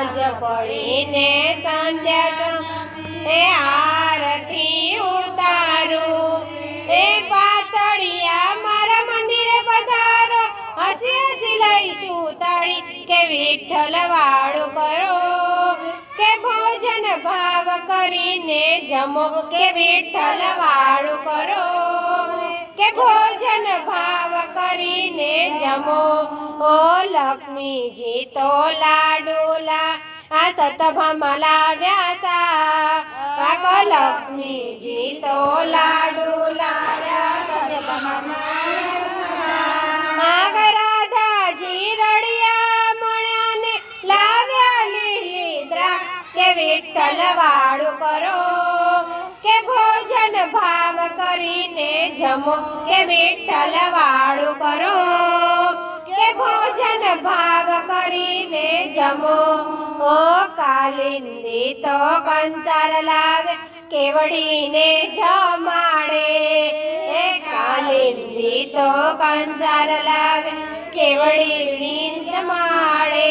સાંજ પડીને સંધ્યા સમયે આરતી ઉતારું એ પાતળિયા મારા મંદિરે પધારો હસી હસી લઈશું તાળી કે વિઠ્ઠલ વાળું કરો કે ભોજન ભાવ કરીને જમો કે વિઠ્ઠલ વાળું કરો કે ભોજન ભાવ કરીને જમો ઓ લક્ષ્મીજી તો લાડુલા આ સતભામાં લાવ્યા તા આ લક્ષ્મીજી તો લાડુલા સતભામાં રાધાજી રળિયા મણ્યાને લાવ્યા લીલી દ્રાક્ષ કે વિઠ્ઠલ વાળું કરો કે ભોજન ભાવ કરીને જમો કે વિઠ્ઠલ વાળું કરો કે ભોજન ભાવ કરીને જમો ઓ કાલિંદી તો કંસાર લાવે કેવડીને જમાડે એ કાલિંદી તો કંસાર લાવે કેવડીની જમાડે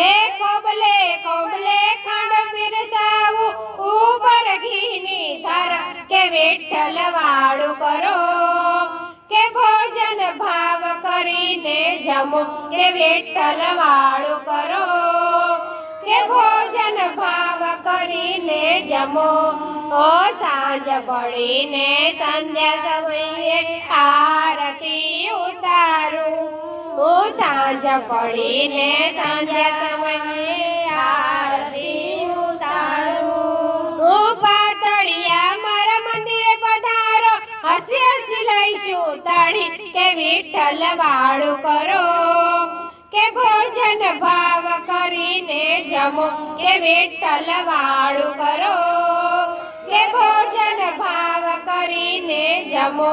એ કોબલે કોબલે ખાંડ પીરસાવું ઉપર ઘીની ધારા કે વિઠ્ઠલ વાળું કરો કે ભોજન ભાવ કરીને જમો કે વિઠ્ઠલ વાળું કરો કે ભોજન ભાવ કરીને જમો ઓ સાંજ પડીને સંધ્યા સમયે આરતી ઉતારું ઓ સાંજ પડીને સંધ્યા સમયે આરતી ઉતારું ઓ પાતળિયા મારા મંદિરે પધારો હસી હસી લઈશું તાળી કે વિઠ્ઠલ વાળું કરો કે ભોજન ભાવ કરીને જમો કે વિઠ્ઠલ વાળું કરો કે ભોજન ભાવ કરીને જમો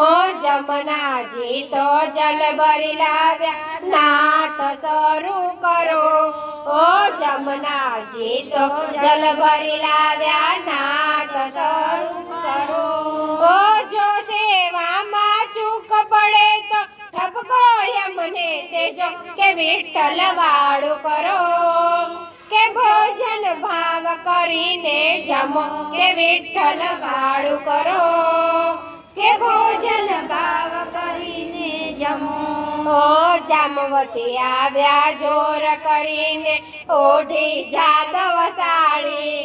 ઓ જમનાજી તો જલ ભરી લાવ્યા નાત શરૂ કરો ઓ જમનાજી તો જલ ભરી લાવ્યા નાત શરૂ કરો ઓ જો સેવામાં ચૂક પડે તો ઠપકો યમને તેજો કે વિઠ્ઠલ વાળું કરો કે ભોજન ભાવ કરીને જમો કે વિઠ્ઠલ વાળું કરો કે ભોજન ભાવ કરીને જમો ઓ જામવતી આવ્યા જોર કરીને ઓઢી જાદવ સાળી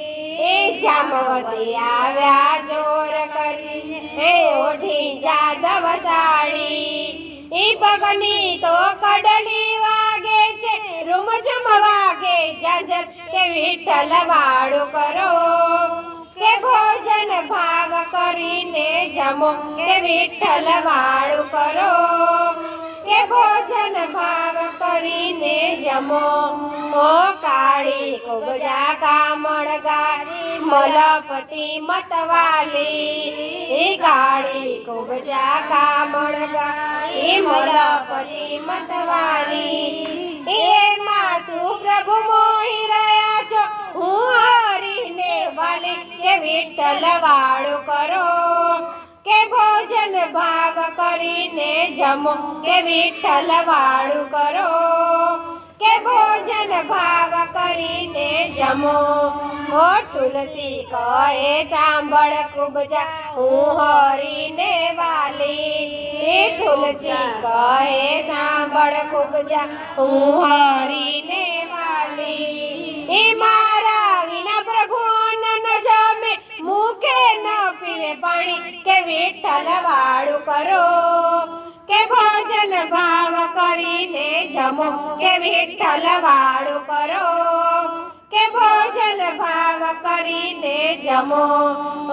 એ જામવતી આવ્યા જોર કરીને એ ઓઢી જાદવ સાળી ઈ પગની તો કડલી વાગે છે રૂમઝુમ વાગે જાજર કે વિઠ્ઠલ વાળું કરો કે ભોજન ભાવ કરીને જમો કે વિઠ્ઠલ વાળું કરો કે ભોજન ભાવ કરીને જમો ઓ કાળી કુબજા કામળ ગારી મલપતિ મતવાલી એ કાળી કુબજા કામળ ગારી મલપતિ મતવાલી એમાં સુપ્રભુ મોહી રહ્યા છો હું હરીને વાલી કે વિઠ્ઠલ વાળું કરો કે ભોજન ભાવ કરીને જમો કે વિઠ્ઠલ વાળું કરો કે ભોજન ભાવ કરીને જમો ઓ તુલસી કહે સાંભળ કુબજા હું હરીને વાલી એ તુલસી કહે સાંભળ કુબજા હું હરીને વાલી એ મારા વિના પ્રભુ ન જમે મુખે ન પીવે પાણી કે વિઠ્ઠલ વાળું કરો કે ભોજન ભાવ કરીને જમો કે વિઠ્ઠલ વાળું કરો કે ભોજન ભાવ કરીને જમો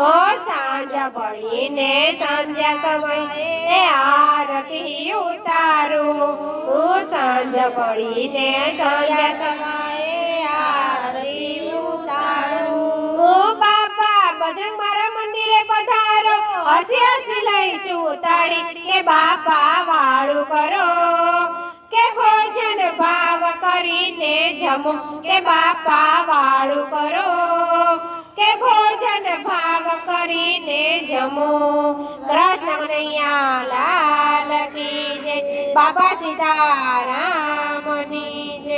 ઓ સાંજ પડીને સંધ્યા સમયે આરતી ઉતારું હું સાંજ પડીને સંધ્યા સમયે આરતી ઉતારું ઓ બાપા બજરંગ મારા મંદિરે પધારો હસી હસી લઈશું તાળી કે બાપા વાળું કરો કે ભોજન ભાવ કરીને જમો કે બાપા વાળું કરો કે ભોજન ભાવ કરીને જમો કૃષ્ણ કનૈયા લાલ કી જય બાબા સીતારામની જય।